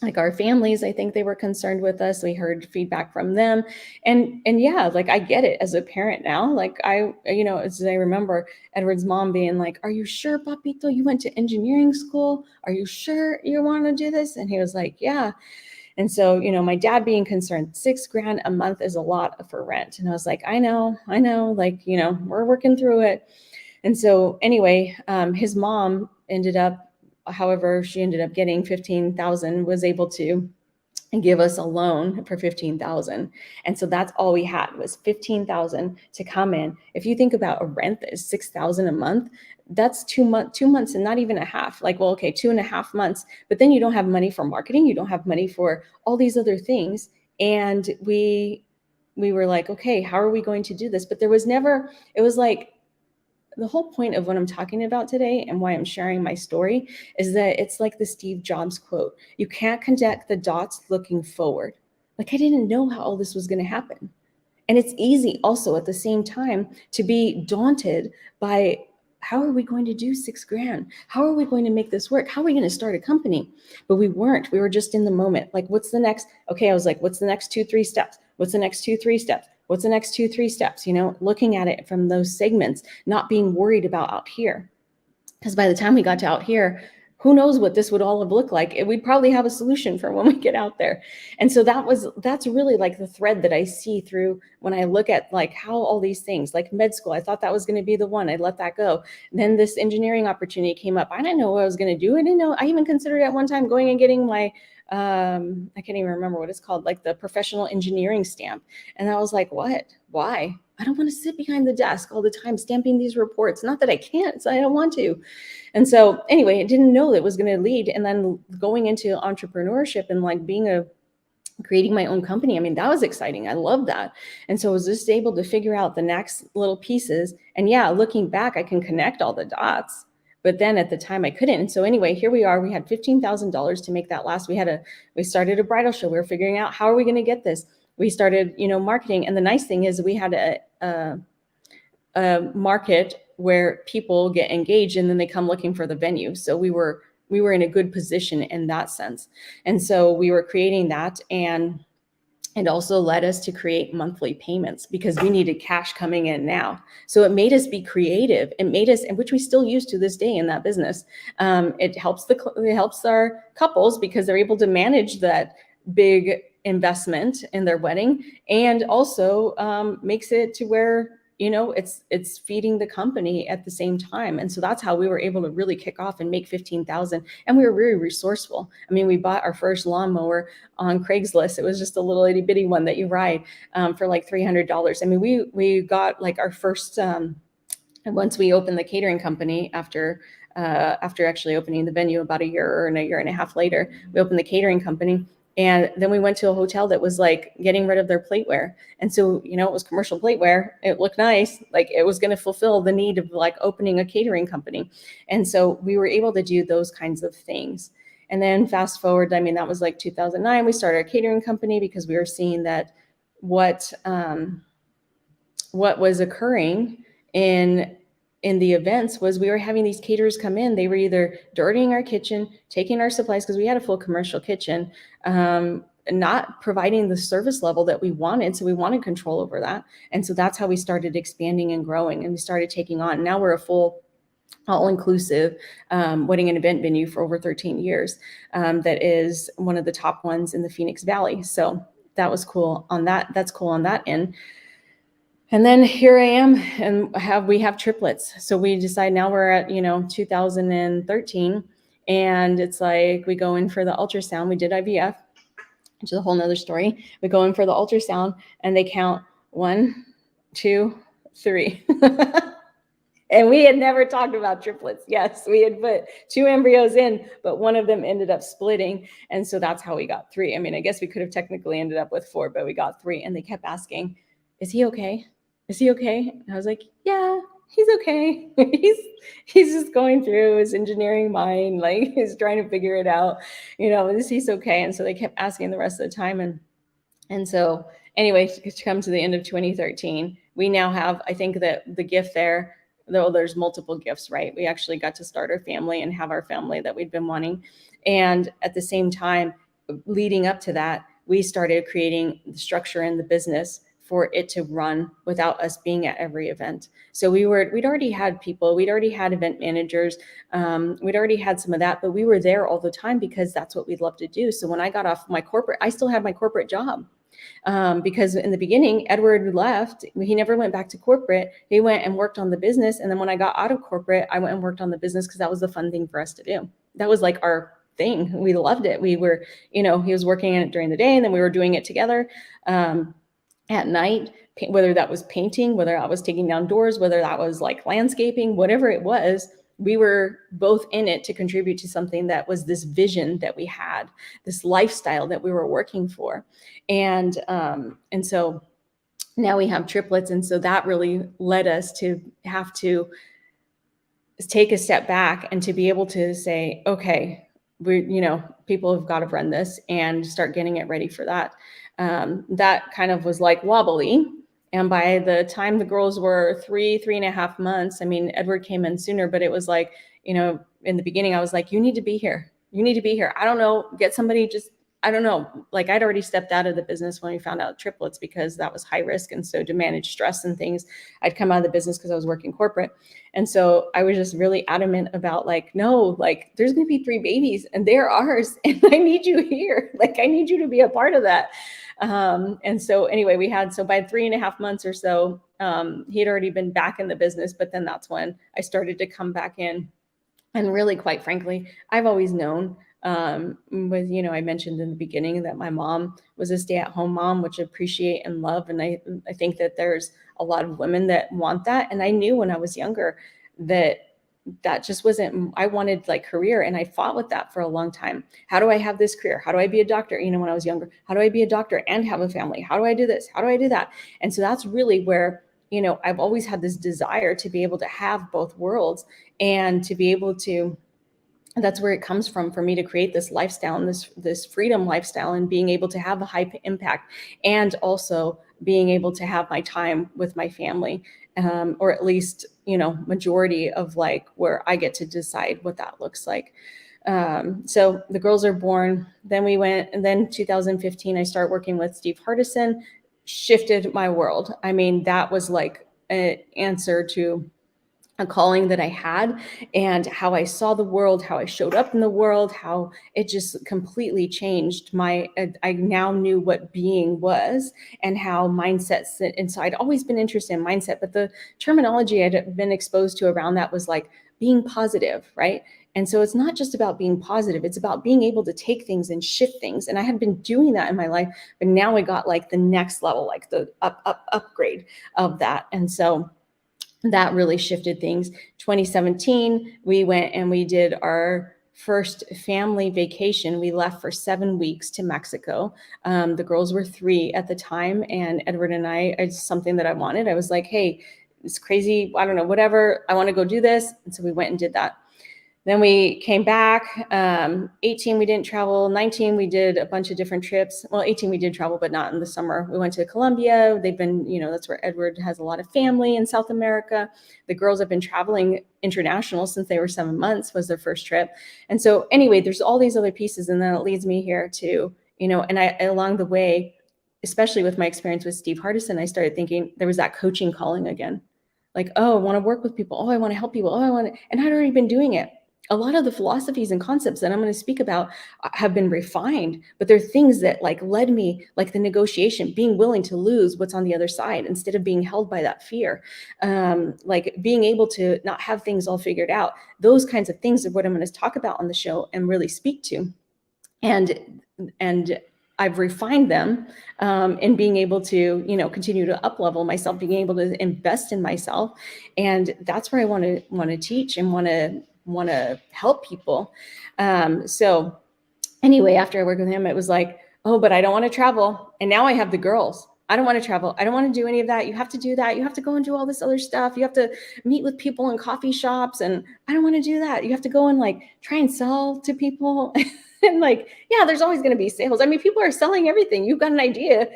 like our families, I think they were concerned with us. We heard feedback from them, and yeah, like I get it as a parent now. Like as I remember Edward's mom being like, "Are you sure, Papito? You went to engineering school? Are you sure you want to do this?" And he was like, "Yeah." And so, my dad being concerned, $6,000 a month is a lot for rent. And I was like, I know, like, we're working through it. And so anyway, his mom ended up getting 15,000, was able to give us a loan for 15,000. And so that's all we had was 15,000 to come in. If you think about a rent that is 6,000 a month, that's 2 months and not even a half. Like, well, okay, 2.5 months, but then you don't have money for marketing. You don't have money for all these other things. And we were like, okay, how are we going to do this? But it was like, the whole point of what I'm talking about today and why I'm sharing my story is that it's like the Steve Jobs quote: you can't connect the dots looking forward. Like, I didn't know how all this was going to happen. And it's easy also at the same time to be daunted by, how are we going to do $6,000? How are we going to make this work? How are we going to start a company? But we weren't. We were just in the moment. Like, what's the next? Okay, I was like, what's the next 2-3 steps? What's the next 2-3 steps? What's the next 2-3 steps? Looking at it from those segments, not being worried about out here. Because by the time we got to out here, who knows what this would all have looked like? We'd probably have a solution for when we get out there. And so that's really like the thread that I see through when I look at like how all these things, like med school, I thought that was going to be the one. I let that go. And then this engineering opportunity came up. I didn't know what I was going to do. I didn't know. I even considered at one time going and getting my I can't even remember what it's called, like the professional engineering stamp. And I was like, what? Why? I don't want to sit behind the desk all the time stamping these reports. Not that I can't, it's I don't want to. And so anyway, I didn't know it was going to lead. And then going into entrepreneurship and like creating my own company. I mean, that was exciting. I love that. And so I was just able to figure out the next little pieces. And yeah, looking back, I can connect all the dots. But then at the time I couldn't. And so anyway, here we are. We had $15,000 to make that last. We started a bridal show. We were figuring out how are we going to get this. We started, marketing. And the nice thing is we had a market where people get engaged and then they come looking for the venue. So we were in a good position in that sense. And so we were creating that, and it also led us to create monthly payments because we needed cash coming in now. So it made us be creative. It made us, and which we still use to this day in that business. It helps our couples because they're able to manage that big investment in their wedding, and also makes it to where it's feeding the company at the same time. And so that's how we were able to really kick off and make 15,000. And we were very resourceful. I mean, we bought our first lawnmower on Craigslist. It was just a little itty bitty one that you ride for like $300. I mean, we got like our first, once we opened the catering company after actually opening the venue about a year and a half later, we opened the catering company. And then we went to a hotel that was like getting rid of their plateware. And so, it was commercial plateware. It looked nice. Like it was going to fulfill the need of like opening a catering company. And so we were able to do those kinds of things. And then fast forward, I mean, that was like 2009. We started a catering company because we were seeing that what was occurring in the events was we were having these caterers come in. They were either dirtying our kitchen, taking our supplies, because we had a full commercial kitchen, not providing the service level that we wanted. So we wanted control over that. And so that's how we started expanding and growing, and we started taking on. Now we're a full all-inclusive wedding and event venue for over 13 years. That is one of the top ones in the Phoenix Valley. So that was cool on that. That's cool on that end. And then here I am, and we have triplets. So we decide now we're at 2013, and it's like we go in for the ultrasound. We did IVF, which is a whole nother story. We go in for the ultrasound, and they count 1, 2, 3. And we had never talked about triplets. Yes, we had put 2 embryos in, but one of them ended up splitting. And so that's how we got 3. I mean, I guess we could have technically ended up with 4, but we got 3. And they kept asking, is he okay? Is he okay? And I was like, yeah, he's okay. he's just going through his engineering mind. Like he's trying to figure it out, he's okay. And so they kept asking the rest of the time. And so anyway, to come to the end of 2013, we now have, I think that the gift there, though there's multiple gifts, right? We actually got to start our family and have our family that we'd been wanting. And at the same time, leading up to that, we started creating the structure in the business for it to run without us being at every event. So we'd already had people, we'd already had event managers, we'd already had some of that, but we were there all the time because that's what we'd love to do. So when I got off my corporate, I still had my corporate job. Because in the beginning, Edward left. He never went back to corporate. He went and worked on the business. And then when I got out of corporate, I went and worked on the business because that was the fun thing for us to do. That was like our thing. We loved it. We were, he was working in it during the day, and then we were doing it together at night, whether that was painting, whether I was taking down doors, whether that was like landscaping, whatever it was. We were both in it to contribute to something that was this vision that we had, this lifestyle that we were working for. And so now we have triplets. And so that really led us to have to take a step back and to be able to say, okay, people have got to run this and start getting it ready for that. That kind of was like wobbly. And by the time the girls were 3.5 months, I mean, Edward came in sooner, but it was like, in the beginning, I was like, you need to be here. You need to be here. I don't know, get somebody, I don't know. Like I'd already stepped out of the business when we found out triplets because that was high risk. And so to manage stress and things, I'd come out of the business because I was working corporate. And so I was just really adamant about like, no, like there's going to be 3 babies and they're ours. And I need you here. Like, I need you to be a part of that. And so anyway, so by 3.5 months or so, he had already been back in the business, but then that's when I started to come back in. And really, quite frankly, I've always known With, I mentioned in the beginning that my mom was a stay-at-home mom, which I appreciate and love. And I think that there's a lot of women that want that. And I knew when I was younger that that just wasn't, I wanted like career, and I fought with that for a long time. How do I have this career? How do I be a doctor? When I was younger, how do I be a doctor and have a family? How do I do this? How do I do that? And so that's really where, I've always had this desire to be able to have both worlds, and to be able to, that's where it comes from for me to create this lifestyle and this freedom lifestyle, and being able to have a high impact, and also being able to have my time with my family, or at least majority of like where I get to decide what that looks like. So the girls are born, then we went, and then 2015 I start working with Steve Hardison, shifted my world. I mean, that was like an answer to a calling that I had, and how I saw the world, how I showed up in the world, how it just completely changed my, I now knew what being was, and how mindsets. And so I'd always been interested in mindset, but the terminology I'd been exposed to around that was like being positive, right? And so it's not just about being positive, it's about being able to take things and shift things. And I had been doing that in my life, but now I got like the next level, like the upgrade of that. And so that really shifted things. 2017, we went and we did our first family vacation. We left for 7 weeks to Mexico. The girls were 3 at the time, and Edward and I, it's something that I wanted. I was like, hey, it's crazy. I don't know, whatever. I want to go do this. And so we went and did that. Then we came back. 18, we didn't travel. 19, we did a bunch of different trips. Well, 18, we did travel, but not in the summer. We went to Colombia. They've been, that's where Edward has a lot of family in South America. The girls have been traveling international since they were 7 months, was their first trip. And so anyway, there's all these other pieces. And then it leads me here to, and I, along the way, especially with my experience with Steve Hardison, I started thinking there was that coaching calling again. Like, oh, I want to work with people. Oh, I want to help people. Oh, I want to, and I'd already been doing it. A lot of the philosophies and concepts that I'm going to speak about have been refined, but there are things that like led me, like the negotiation, being willing to lose what's on the other side instead of being held by that fear, like being able to not have things all figured out. Those kinds of things are what I'm going to talk about on the show and really speak to. And I've refined them in being able to, continue to up-level myself, being able to invest in myself. And that's where I want to teach and want to help people. So anyway, after I worked with him, it was like, oh, but I don't want to travel. And now I have the girls. I don't want to travel. I don't want to do any of that. You have to do that. You have to go and do all this other stuff. You have to meet with people in coffee shops. And I don't want to do that. You have to go and like try and sell to people. And like, yeah, there's always going to be sales. I mean, people are selling everything. You've got an idea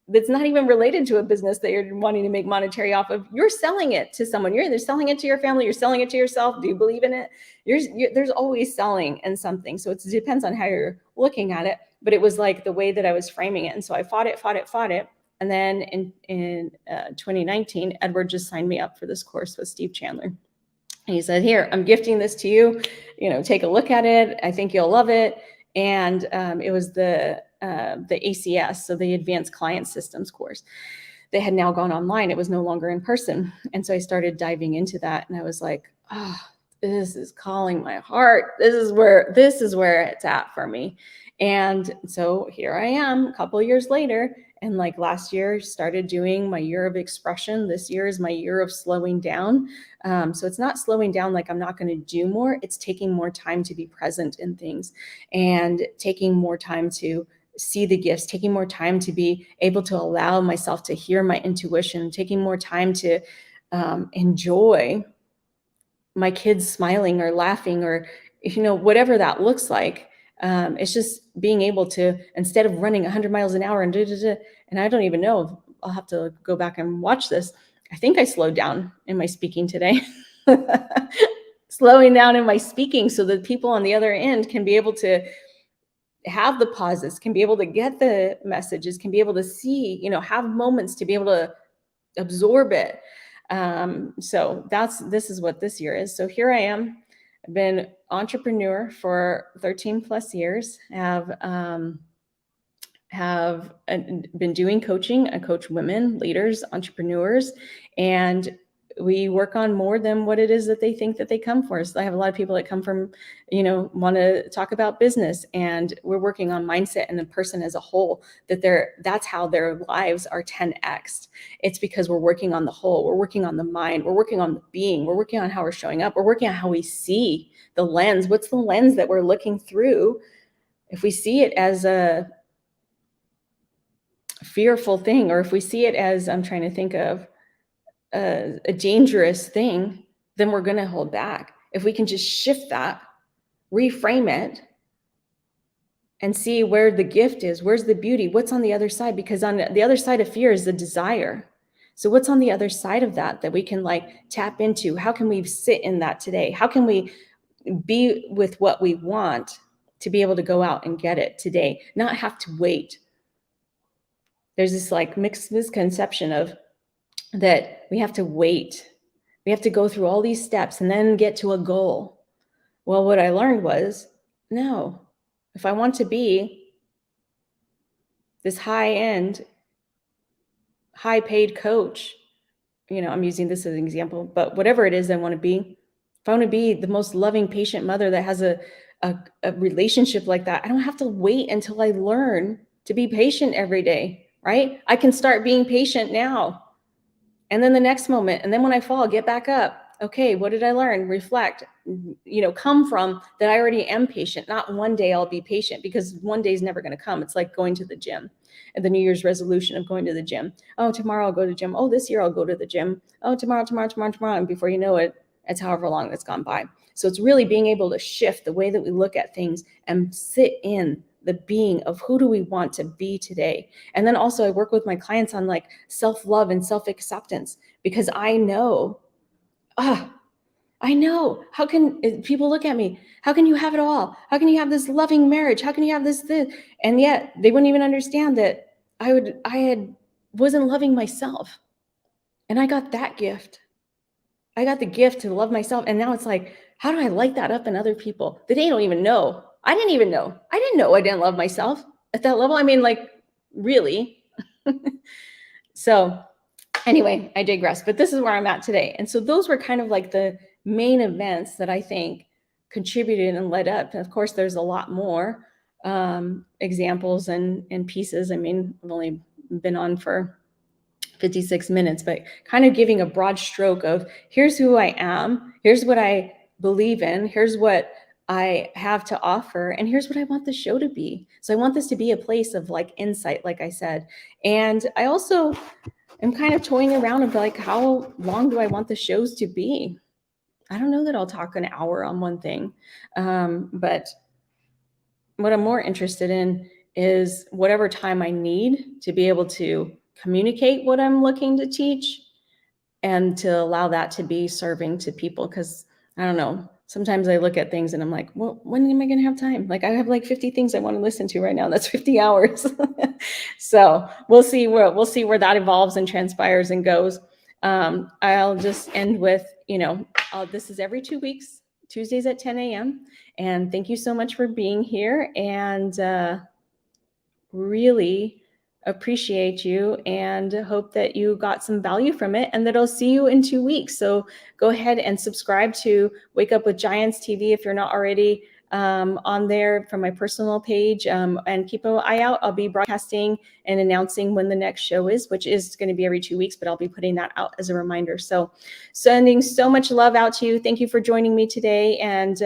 that's not even related to a business that you're wanting to make monetary off of. You're selling it to someone. You're either selling it to your family, you're selling it to yourself. Do you believe in it? There's always selling and something. So it depends on how you're looking at it. But it was like the way that I was framing it. And so I fought it. And then in 2019, Edward just signed me up for this course with Steve Chandler. And he said, here, I'm gifting this to you. Take a look at it. I think you'll love it. And it was the ACS, so the Advanced Client Systems course. They had now gone online. It was no longer in person. And so I started diving into that. And I was like, oh, this is calling my heart. This is where it's at for me. And so here I am a couple of years later. And like last year, started doing my year of expression. This year is my year of slowing down. So it's not slowing down like I'm not going to do more. It's taking more time to be present in things, and taking more time to see the gifts, taking more time to be able to allow myself to hear my intuition, taking more time to enjoy my kids smiling or laughing, or whatever that looks like. It's just being able to, instead of running 100 miles an hour and and I don't even know, I'll have to go back and watch this. I think I slowed down in my speaking today. Slowing down in my speaking so that people on the other end can be able to have the pauses, can be able to get the messages, can be able to see, have moments to be able to absorb it. So this is what this year is. So here I am. I've been entrepreneur for 13 plus years. Have been doing coaching. I coach women, leaders, entrepreneurs, and we work on more than what it is that they think that they come for. So I have a lot of people that come from, want to talk about business, and we're working on mindset and the person as a whole, that's how their lives are 10x. It's because we're working on the whole, we're working on the mind, we're working on the being, we're working on how we're showing up, we're working on how we see the lens. What's the lens that we're looking through? If we see it as a fearful thing, or if we see it as, I'm trying to think of, a dangerous thing, then we're going to hold back. If we can just shift that, reframe it, and see where the gift is, where's the beauty, what's on the other side, because on the other side of fear is the desire. So what's on the other side of that we can tap into? How can we sit in that today? How can we be with what we want to be able to go out and get it today, not have to wait? There's this mixed misconception of that we have to wait. We have to go through all these steps and then get to a goal. Well, what I learned was, no, if I want to be this high-end, high-paid coach, I'm using this as an example, but whatever it is I want to be, if I want to be the most loving, patient mother that has a relationship like that, I don't have to wait until I learn to be patient every day, right? I can start being patient now. And then the next moment, and then when I fall, get back up. Okay, what did I learn? Reflect, come from that I already am patient. Not one day I'll be patient, because one day is never going to come. It's like going to the gym, and the New Year's resolution of going to the gym. Oh, tomorrow I'll go to the gym. Oh, this year I'll go to the gym. Oh, tomorrow. And before you know it, it's however long that's gone by. So it's really being able to shift the way that we look at things and sit in the being of who do we want to be today. And then also I work with my clients on self-love and self-acceptance, because I know, how can people look at me? How can you have it all? How can you have this loving marriage? How can you have this? And yet they wouldn't even understand that wasn't loving myself. And I got that gift. I got the gift to love myself. And now it's how do I light that up in other people that they don't even know? I didn't even know. I didn't know I didn't love myself at that level. I mean, really. So anyway, I digress, but this is where I'm at today. And so those were kind of the main events that I think contributed and led up. And of course, there's a lot more examples and pieces. I mean, I've only been on for 56 minutes, but kind of giving a broad stroke of here's who I am, here's what I believe in, here's what I have to offer, and here's what I want the show to be. So I want this to be a place of insight, like I said. And I also am kind of toying around of how long do I want the shows to be? I don't know that I'll talk an hour on one thing, but what I'm more interested in is whatever time I need to be able to communicate what I'm looking to teach, and to allow that to be serving to people. Because I don't know, sometimes I look at things and I'm like, well, when am I going to have time? I have 50 things I want to listen to right now. That's 50 hours. So we'll see where that evolves and transpires and goes. I'll just end with, this is every 2 weeks, Tuesdays at 10 a.m. And thank you so much for being here, and really appreciate you, and hope that you got some value from it, and that I'll see you in 2 weeks. So go ahead and subscribe to Wake Up with Giants TV if you're not already on there, from my personal page, and keep an eye out. I'll be broadcasting and announcing when the next show is, which is going to be every 2 weeks, but I'll be putting that out as a reminder. So sending so much love out to you. Thank you for joining me today. And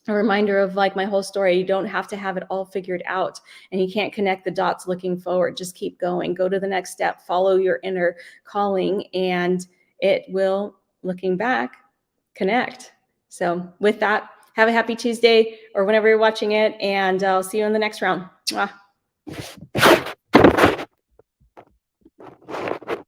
a reminder of my whole story. You don't have to have it all figured out, and you can't connect the dots looking forward. Just keep going, go to the next step, follow your inner calling, and it will, looking back, connect. So with that, have a happy Tuesday or whenever you're watching it, and I'll see you in the next round. Mwah.